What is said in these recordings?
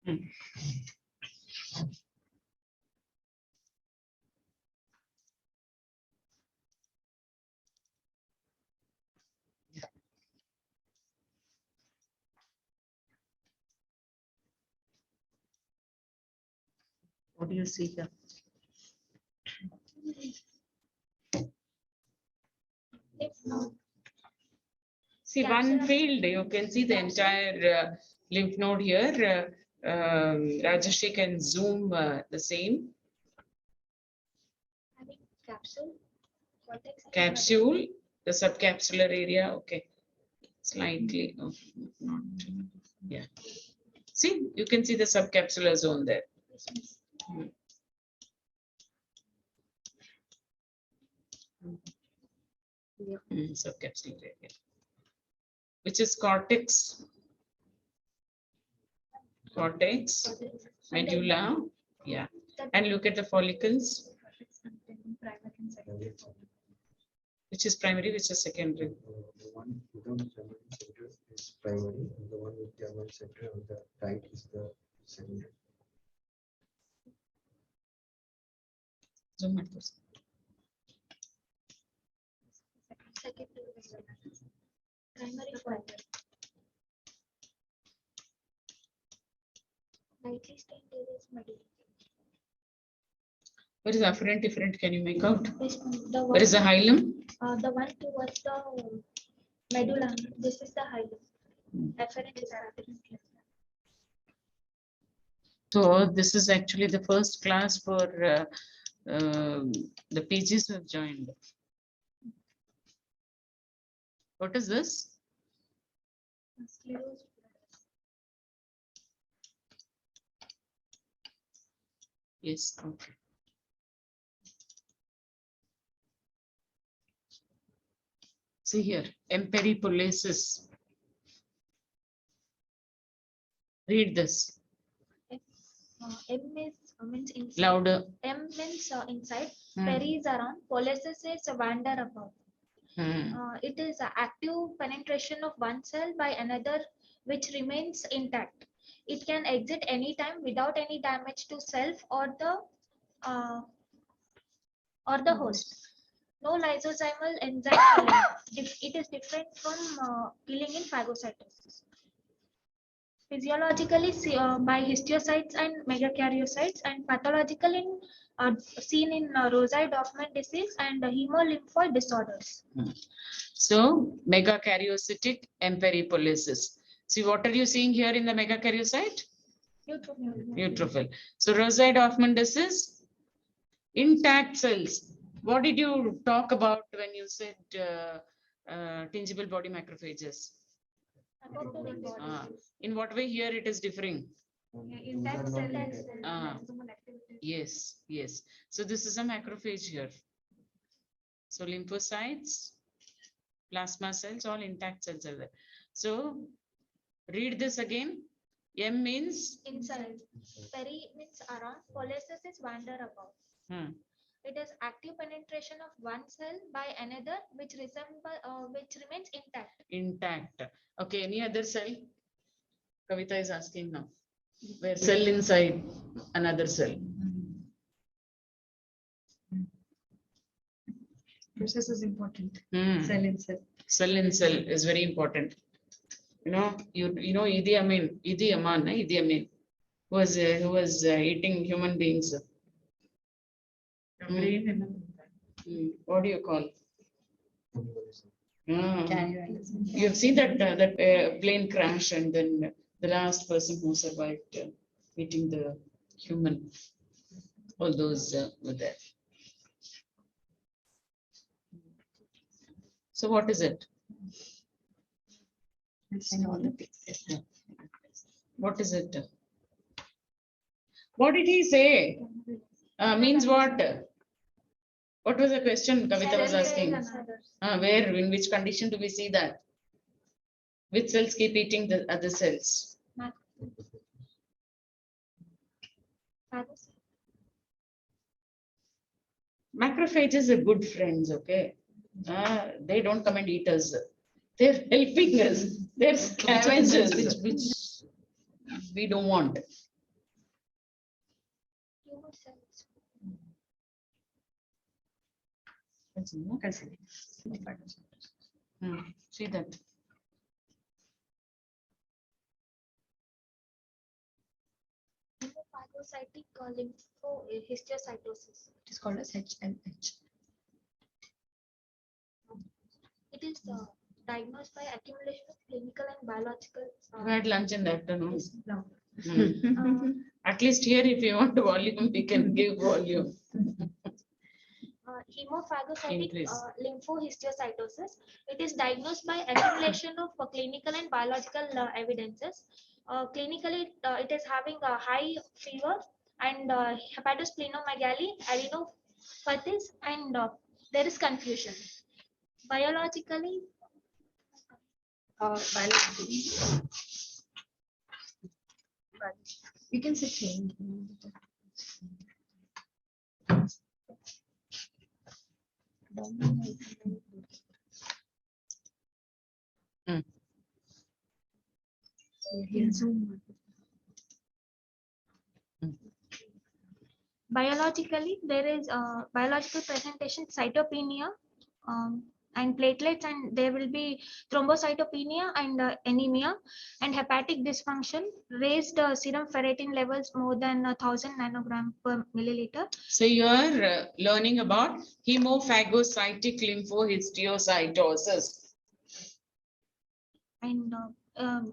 Hmm. What do you see here? See one field, you can see the entire lymph node here. Rajeshri can zoom the same. Capsule. Capsule, the subcapsular area, okay. Slightly, oh, not, yeah. See, you can see the subcapsular zone there. Hmm. Subcapsular area. Which is cortex, medulla, yeah. And look at the follicles. Which is primary, which is secondary? The one without germinal center is primary, and the one with germinal center on the right is the secondary. Zoom out first. Primary follicle. Lightly stained area is medulla. What is afferent, efferent? Can you make out? This one, the What is the hilum? the one towards the medulla. This is the hilum. Afferent is afferent. So this is actually the first class for the PGs who have joined. What is this? Yes, okay. See here, emperipolesis. Read this. M is means inside. Louder. M means inside. Hmm. Peri is around. Polesis is wander about. Hmm. It is active penetration of one cell by another which remains intact. It can exit anytime without any damage to self or the host. No lysosomal enzyme killing. It is different from killing in phagocytosis. Physiologically by histiocytes and megakaryocytes, and pathological in seen in Rosai-Dorfman disease and hemolymphoid disorders. So megakaryocytic emperipolesis. See, what are you seeing here in the megakaryocyte? Neutrophil. So Rosai-Dorfman disease, intact cells. What did you talk about when you said tingible body macrophages? In what way here it is differing? Intact cells. Yes, yes. So this is a macrophage here. So lymphocytes, plasma cells, all intact cells are there. So read this again. M means Inside. Peri means around. Polesis is wander about. hmm. It is active penetration of one cell by another which remains intact. Intact. Okay, any other cell? Kavita is asking now. Where cell inside another cell. Process is important. Hmm. Cell in cell. Cell in cell is very important. You know Idi Amin, who was eating human beings. What do you call? You have seen that plane crash, and then the last person who survived eating the human. All those were there. So what is it? What is it? What did he say? Means what? What was the question Kavita was asking? Where, in which condition do we see that? Which cells keep eating the other cells? Macrophages are good friends, okay? They don't come and eat us. They're helping us. They're scavengers, which we don't want. cells. See that. Hemophagocytic lymphohistiocytosis. It is called as HLH. It is diagnosed by accumulation of clinical and biological. We had lunch in the afternoon. No. At least here, if you want volume, we can give volume. Hemophagocytic Increase. lymphohistiocytosis. It is diagnosed by accumulation of clinical and biological evidences. Clinically, it is having a high fever and hepatosplenomegaly, adenopathies, and there is confusion. Biologically, Biologically. You can say change. biologically there is biological presentation cytopenia and platelets, and there will be thrombocytopenia and anemia and hepatic dysfunction, raised serum ferritin levels more than 1000 nanogram per milliliter. So you are learning about hemophagocytic lymphohistiocytosis. And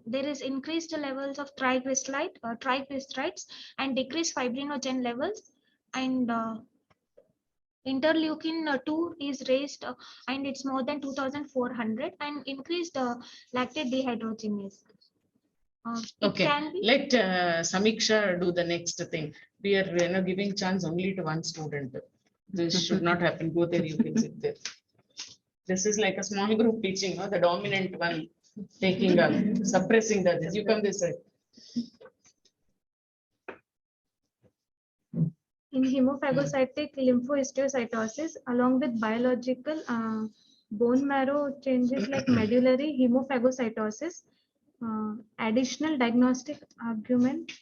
there is increased levels of triglycerides and decreased fibrinogen levels, and interleukin 2 is raised and it's more than 2400, and increased lactate dehydrogenase. It Okay, can be let Samiksha do the next thing. We are giving chance only to one student. This should not happen. Go there, you can sit there. This is like a small group teaching, the dominant one taking up, suppressing the others. You come this way. In hemophagocytic lymphohistiocytosis, along with biological bone marrow changes like medullary hemophagocytosis, additional diagnostic argument,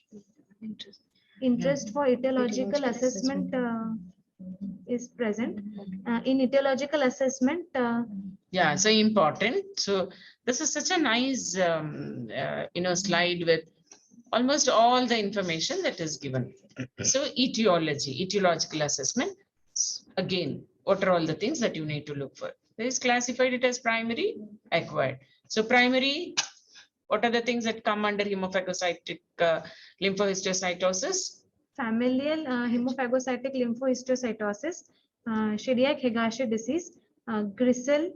interest for etiological assessment is present. In etiological assessment, Yeah, so important. So this is such a nice, slide with almost all the information that is given. So etiological assessment. Again, what are all the things that you need to look for? There is classified it as primary, acquired. So primary, what are the things that come under hemophagocytic lymphohistiocytosis? familial hemophagocytic lymphohistiocytosis, Shiriak-Higashi disease, Grisel,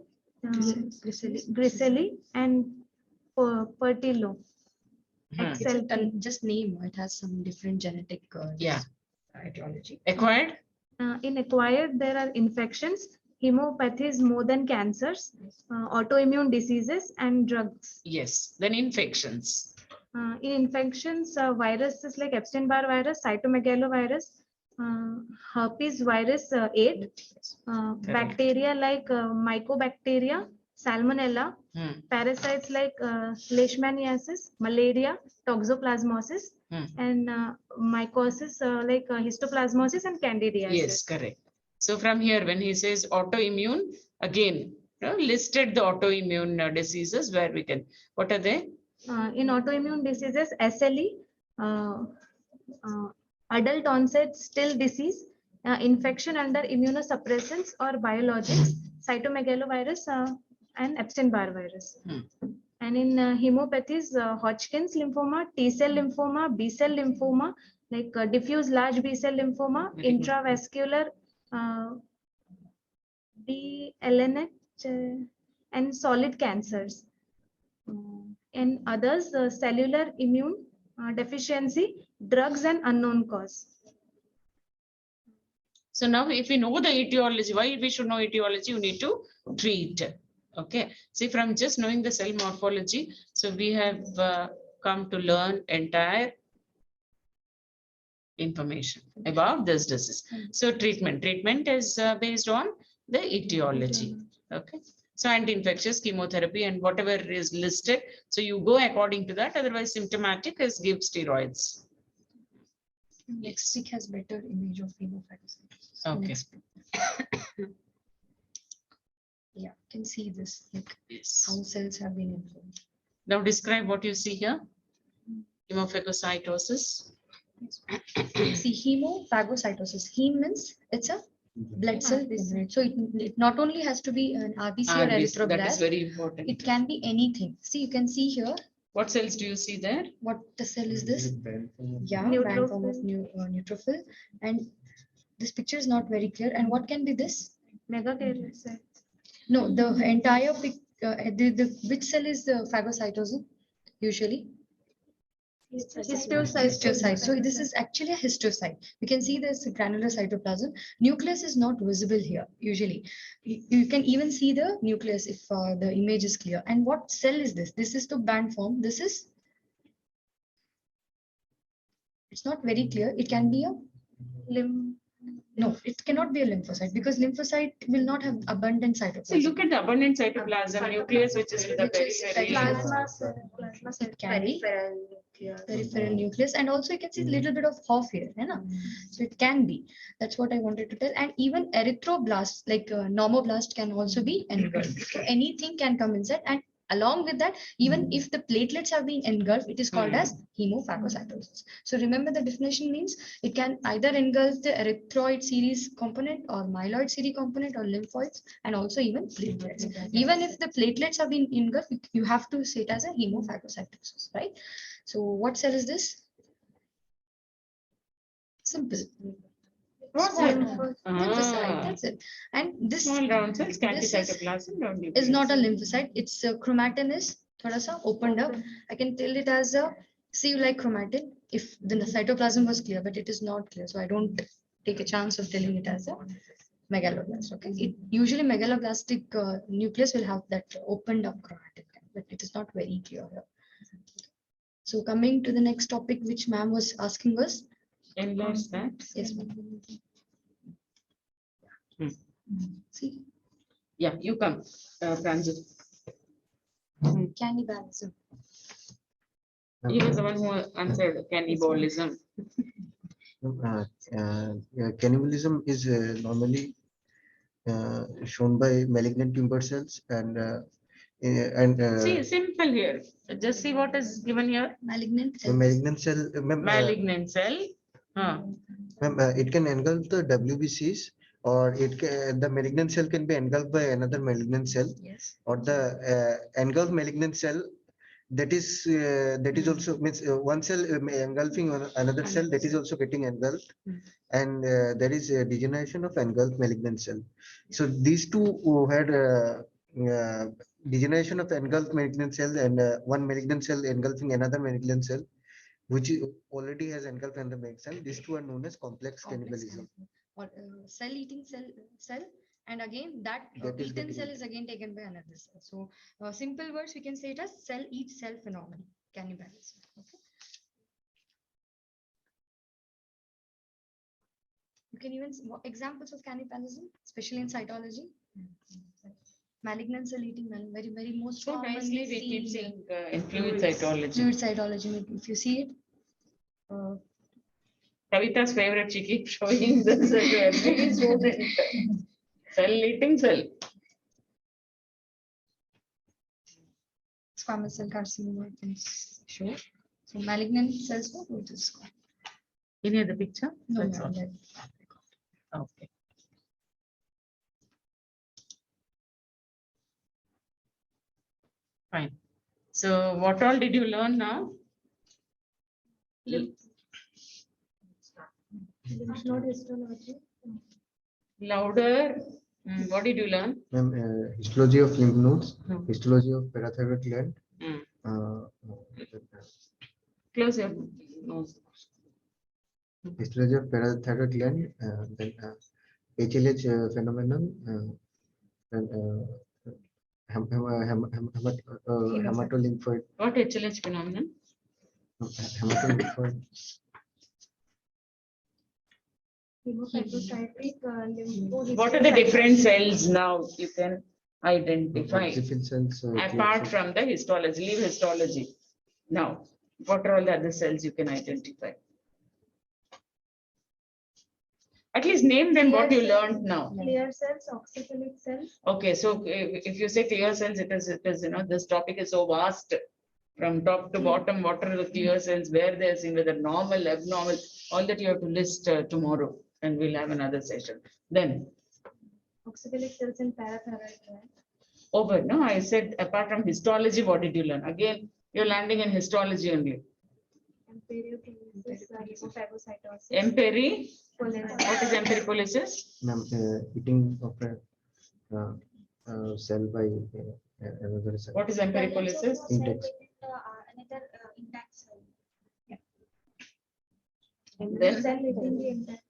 Griseli, and Pertillo. XLP. Just name, it has some different genetic Yeah. etiology. Acquired? In acquired, there are infections, hemopathies more than cancers, autoimmune diseases, and drugs. Yes. Then infections. In infections, viruses like Epstein-Barr virus, cytomegalovirus, herpes virus 8, bacteria like mycobacteria, salmonella, parasites like leishmaniasis, malaria, toxoplasmosis, and mycosis like histoplasmosis and candidiasis. Yes, correct. So from here, when he says autoimmune, again, listed the autoimmune diseases where we can, what are they? In autoimmune diseases, SLE, adult onset still disease, infection under immunosuppressants or biologics, cytomegalovirus, and Epstein-Barr virus. And in hemopathies, Hodgkin's lymphoma, T-cell lymphoma, B-cell lymphoma, like diffuse large B-cell lymphoma, Very good. intravascular DLNH, and solid cancers. And others, cellular immune deficiency, drugs, and unknown cause. So now if we know the etiology, why we should know etiology, you need to treat. Okay. See, from just knowing the cell morphology, so we have come to learn entire information about this disease. So treatment is based on the etiology. Okay. So anti-infectious, chemotherapy, and whatever is listed. So you go according to that. Otherwise, symptomatic is give steroids. Next week has better image of hemophagocytosis. Okay. Next week. Yeah, you can see this, like Yes. how cells have been influenced. Now describe what you see here. Hemophagocytosis. See, hemophagocytosis. Heme means it's a blood cell component. So it not only has to be an RBC or That is erythroblast, very important. it can be anything. See, you can see here, What cells do you see there? what the cell is this? Band form of- Yeah, band form of neutrophil. And this picture is not very clear. And what can be this? Megakaryocyte. No, the entire which cell is the phagocytosis usually? Histiocyte. So this is actually a histiocyte. You can see there's a granular cytoplasm. Nucleus is not visible here usually. You can even see the nucleus if the image is clear. And what cell is this? This is the band form. This is. It's not very clear. It can be a lymph. No, it cannot be a lymphocyte because lymphocyte will not have abundant So cytoplasm. look at the abundant cytoplasm nucleus, which is with the Which is very, Plasma cell. Plasma cell. It can be peripheral nucleus, and also you can see a little bit of HOF here, you know? So it can be. That's what I wanted to tell. And even erythroblast, like normoblast, can also be engulfed. So anything can come inside, and along with that, even if the platelets have been engulfed, it is called as hemophagocytosis. So remember, the definition means it can either engulf the erythroid series component or myeloid series component or lymphoids, and also even platelets. Even if the platelets have been engulfed, you have to say it as a hemophagocytosis, right? So what cell is this? Simple. What's Small that? lymphocyte, Ah. that's it. And this Small round cells, this is- cytoplasm, round is not a nucleus. lymphocyte. Its chromatin is thoda sa opened up. I can tell it as a sieve-like chromatin if the cytoplasm was clear, but it is not clear. So I don't take a chance of telling it as a megaloblast. Okay, usually megaloblastic nucleus will have that opened up chromatin, but it is not very clear here. So coming to the next topic, which ma'am was asking us. Enlarge that. Yes, ma'am. See, Yeah, you come, Pranjit. cannibalism. He was the one who answered cannibalism. Yeah, cannibalism is normally shown by malignant tumor cells and See, simple here. Just see what is given here. Malignant the cells. malignant cell. Malignant cell. It can engulf the WBCs, or the malignant cell can be engulfed by another malignant cell, Yes. or the engulfed malignant cell that is also means one cell engulfing another cell that is also getting engulfed, and there is a degeneration of engulfed malignant cell. So these two who had degeneration of engulfed malignant cell and one malignant cell engulfing another malignant cell, which already has engulfed another malignant cell. These two are known as complex cannibalism. Or cell-eating cell, and again that That is eaten getting cell eaten. is again taken by another cell. So simple words, we can say it as cell eats cell phenomenon, cannibalism. Okay. You can even examples of cannibalism, especially in cytology. Malignant cell eating, very most So commonly nicely we keep seen seeing in fluid cytology. fluid cytology. If you see it, Kavita's favorite, she keeps showing this to every student. Cell eating cell. squamous cell carcinoma you can show. So malignant cells, what would this called? Any other picture? No, That's ma'am, all. that- Okay. Fine. So what all did you learn now? Lymph node histology. Louder. What did you learn? Histology of lymph nodes, Hmm. histology of parathyroid gland. Hmm. uh, Close your nose. Histology of parathyroid gland, then HLH phenomenon, and hematolymphoid, What HLH phenomenon? hematolymphoid. Hemophagocytic What are the different cells now you can identify Neutrophil cells, apart from the histology? Leave histology. Now, what are all the other cells you can identify? At least name them what you Clear learned now. Clear cells, oxyphilic cells. Okay, so if you say clear cells, it is, this topic is so vast. From top to bottom, what are the clear cells, where they're seen, whether normal, abnormal, all that you have to list tomorrow, and we'll have another session. Then, Oxyphilic cells in parathyroid gland. over, no, I said apart from histology, what did you learn? Again, you're landing in histology only. Emperiopoiesis, hemophagocytosis. Emperi, Polycythemia. what is emperipolysis? Ma'am, eating of a cell by another cell. What is emperipolysis? Index. Another intact cell. Then- Cell within the intact.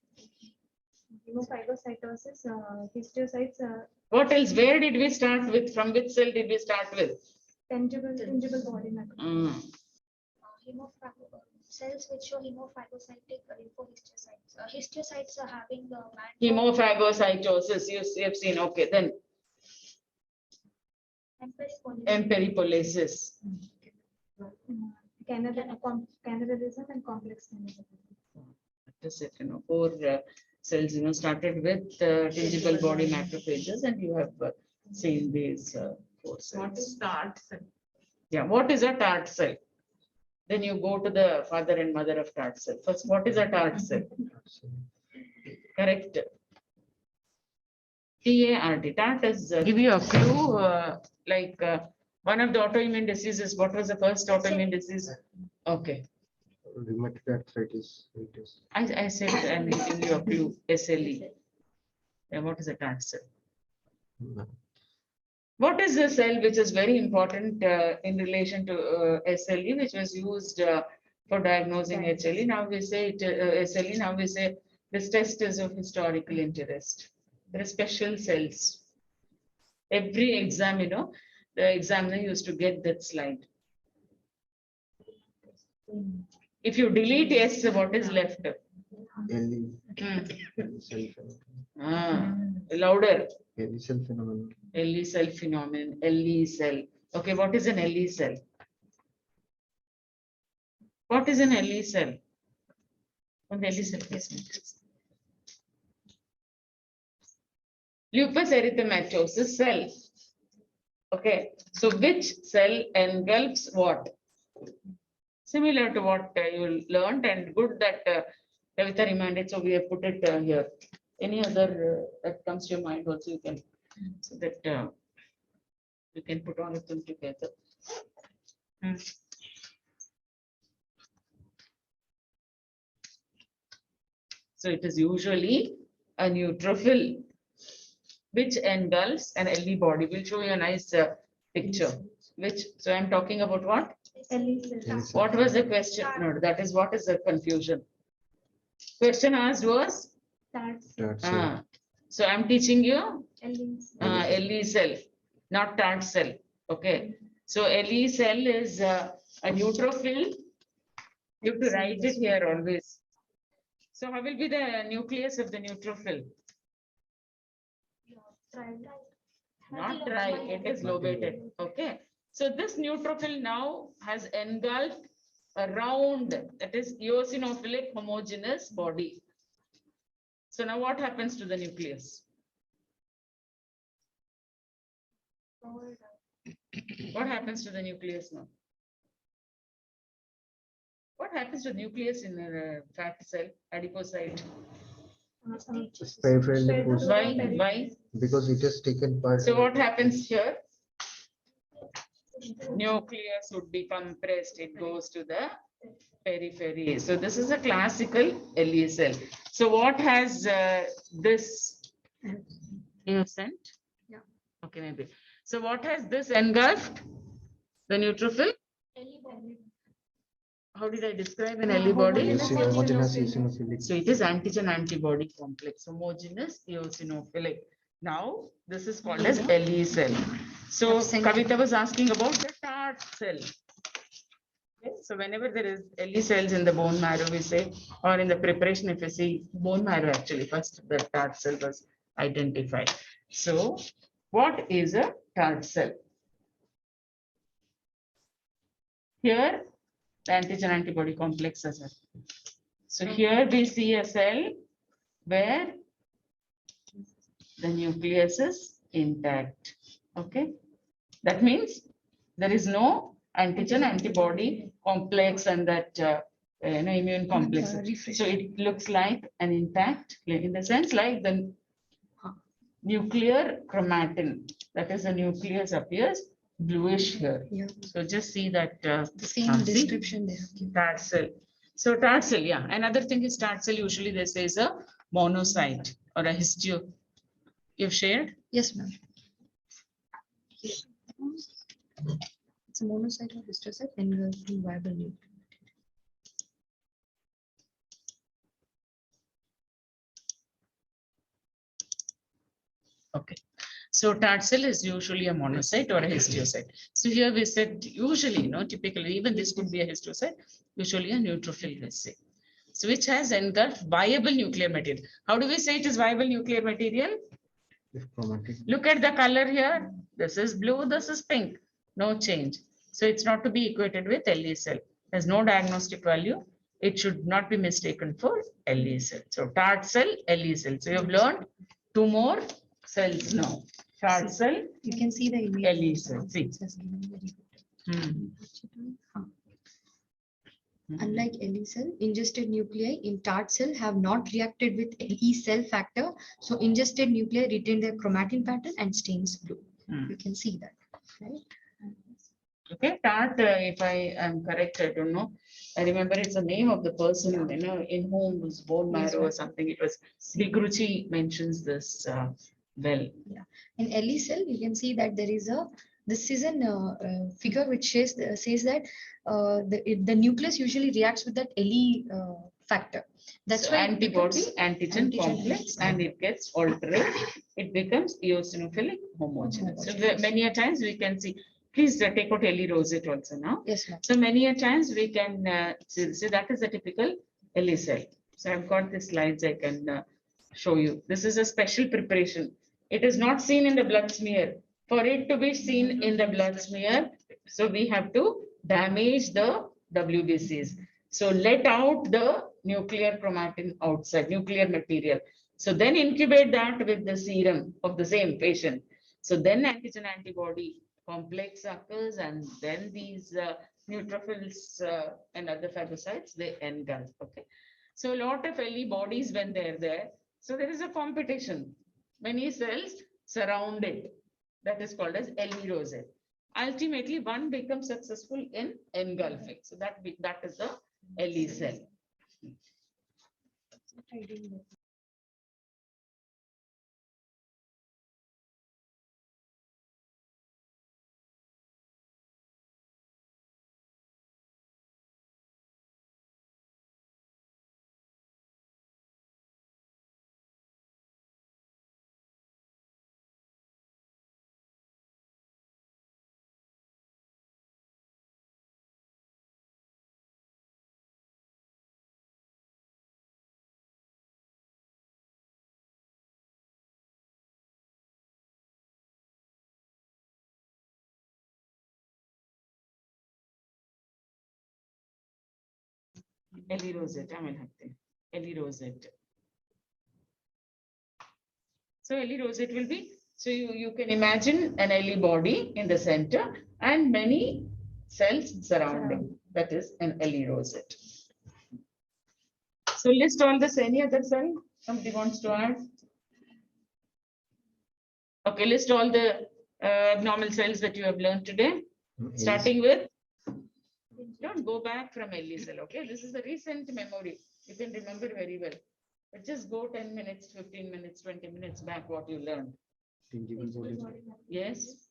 Hemophagocytosis, histiocytes, What else? Where did we start with? From which cell did we start with? tangible body matter. Cells which show hemophagocytic lymphohistiocytes. Histiocytes are having the Hemophagocytosis, you have seen, okay, then emperipolysis. Cannibalism and complex cannibalism. That is it, 4 cells, started with tangible body macrophages, and you have seen these 4 cells. Yeah, what is a TART cell? Then you go to the father and mother of TART cell. First, what is a TART cell? Correct. TART. TART is, give you a clue, one of the autoimmune diseases. What was the first autoimmune disease? Okay, Rheumatoid arthritis. It is. I said I'm giving you a clue, SLE. Yeah, what is a TART cell? What is the cell which is very important in relation to SLE, which was used for diagnosing HLE? Now we say SLE, now we say this test is of historical interest. There are special cells. Every exam, the examiner used to get that slide. If you delete S, what is left? LE Hmm. cell phenomenon. Louder. LE cell phenomenon. LE cell phenomenon, LE cell. Okay, what is an LE cell? What is an LE cell? On the LE cell, please. Lupus erythematosus cell. Okay, so which cell engulfs what? Similar to what you learned, and good that Kavita reminded, so we have put it here. Any other that comes to your mind also you can, so that you can put all of them together. So it is usually a neutrophil which engulfs an LE body. We'll show you a nice picture. So I'm talking about what? What was the question? No, that is what is the confusion. Question asked was? TART cell. So I'm teaching you LE. LE cell, not TART cell. Okay. So LE cell is a neutrophil. You have to write it here always. So how will be the nucleus of the neutrophil? Not dry, it is lobated. Okay. So this neutrophil now has engulfed a round, that is eosinophilic homogeneous body. So now what happens to the nucleus? What happens to the nucleus now? What happens to the nucleus in a fat cell, adipocyte? Peripheral deposit. Why? Because it has taken part. So what happens here? Nucleus would be compressed, it goes to the periphery. So this is a classical LE cell. So what has this? You have sent? Yeah. Okay, maybe. So what has this engulfed? The neutrophil? How did I describe an LE body? Homogeneous eosinophilic. So it is antigen antibody complex, homogeneous eosinophilic. Now this is called as LE cell. So Kavita was asking about the TART cell. Okay, so whenever there is LE cells in the bone marrow, we say, or in the preparation, if you see bone marrow, actually first the TART cell was identified. So what is a TART cell? Here the antigen antibody complexes are. So here we see a cell where the nucleus is intact. Okay, that means there is no antigen antibody complex and that immune complex. refresh. So it looks like an intact, in the sense like the nuclear chromatin, that is the nucleus appears bluish here. Yeah, So just see that the same see? description they have given. tarsal. So tarsal, yeah. Another thing is tarsal. Usually they say is a monocyte or a histio. You've shared? Yes, ma'am. It's a monocyte or histiocyte engulfing viable nucleus. Okay. So tarsal is usually a monocyte or a histiocyte. So here we said usually, typically, even this could be a histiocyte, usually a neutrophil, let's say. So which has engulfed viable nuclear material. How do we say it is viable nuclear material? If chromatic. Look at the color here. This is blue, this is pink. No change. So it's not to be equated with LE cell. There's no diagnostic value. It should not be mistaken for LE cell. So TART cell, LE cell. So you've learned two more cells now. TART cell, You can see the image. LE cell. See. It has given very good. Hmm. Unlike LE cell, ingested nuclei in TART cell have not reacted with LE cell factor. So ingested nuclei retain their chromatin pattern and stains blue. Hmm. You can see that, right? Okay, TART, if I am correct, I don't know. I remember it's the name of the person, in whom was bone marrow or something. It was Vigruchi mentions this well. In LE cell, you can see that there is a, this is a figure which says that the nucleus usually reacts with that LE factor. That's So why it antibody, becomes antigen antigen complex, and it gets altered. It becomes eosinophilic homogeneous. So many a times we can see, please take out LE rosette also now. Yes, ma'am. So many a times we can see that is a typical LE cell. So I've got the slides I can show you. This is a special preparation. It is not seen in the blood smear. For it to be seen in the blood smear, so we have to damage the WBCs. So let out the nuclear chromatin outside, nuclear material. So then incubate that with the serum of the same patient. So then antigen antibody complex occurs, and then these neutrophils and other phagocytes, they engulf. Okay. So a lot of LE bodies when they're there. So there is a competition. Many cells surround it. That is called as LE rosette. Ultimately, one becomes successful in engulfing. So that is the LE cell. LE rosette, LE rosette. So LE rosette will be, so you can imagine an LE body in the center and many cells surrounding. That is an LE rosette. So list all this, any other cell somebody wants to add? Okay, list all the abnormal cells that you have learned today, starting with. Don't go back from LE cell, okay? This is a recent memory. You can remember very well. But just go 10 minutes, 15 minutes, 20 minutes back what you learned. Yes.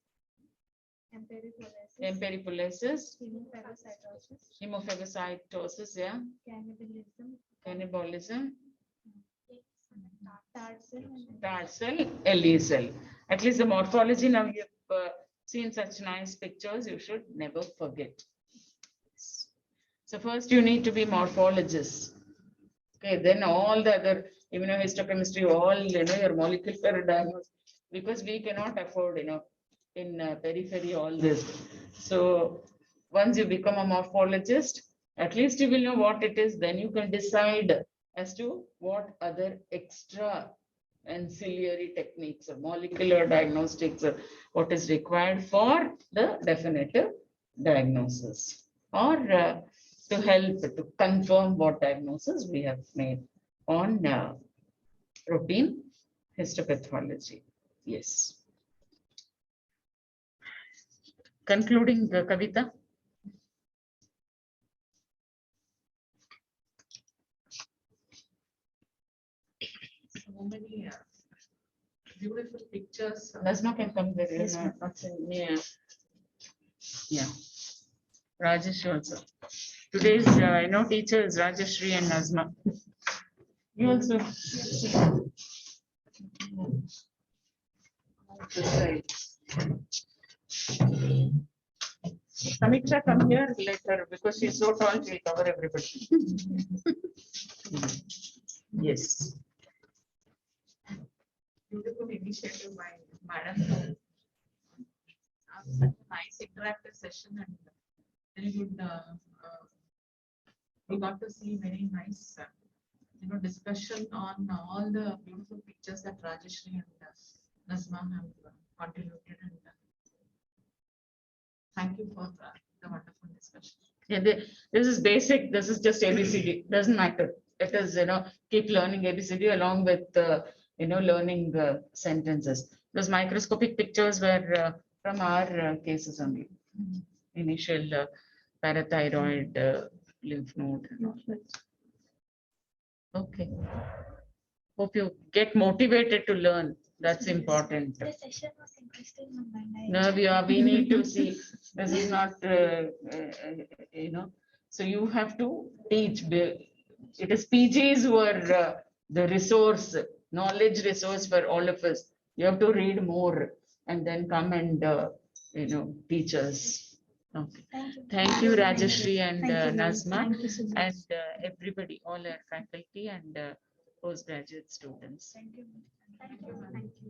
Emperipolysis, hemophagocytosis, yeah. Cannibalism, TART cell, LE cell. At least the morphology now you've seen such nice pictures, you should never forget. So first you need to be morphologists. Okay, then all the other immunohistochemistry, all your molecular diagnosis, because we cannot afford in periphery all this. So once you become a morphologist, at least you will know what it is, then you can decide as to what other extra ancillary techniques or molecular diagnostics, what is required for the definitive diagnosis, or to help to confirm what diagnosis we have made on routine histopathology. Yes. Concluding, Kavita. So many beautiful pictures. Nazma can come there. Yes, ma'am. Yeah. Yeah. Rajesh also. Today's, teacher is Rajeshri and Nazma. You also. This side. Samiksha, come here later because she's so tall, she'll cover everybody. Yes. Beautiful initiative by Madam. Such a nice interactive session and very good. We got to see very nice, discussion on all the beautiful pictures that Rajeshri and Nazma have contributed. And thank you for the wonderful discussion. Yeah, this is basic, this is just ABCD, doesn't matter. It is, keep learning ABCD along with, learning sentences. Those microscopic pictures were from our cases only. Initial parathyroid, lymph node and all that. Okay. Hope you get motivated to learn. That's important. The session was interesting, Ma'am, and No, we need to see, this is not, so you have to teach. It is PGs who are the resource, knowledge resource for all of us. You have to read more and then come and, teach us. Okay. Thank you. Thank you, Rajeshri and Thank you, ma'am. Nazma, Thank you so much. and everybody, all our faculty and postgraduate students. Thank you. Thank you.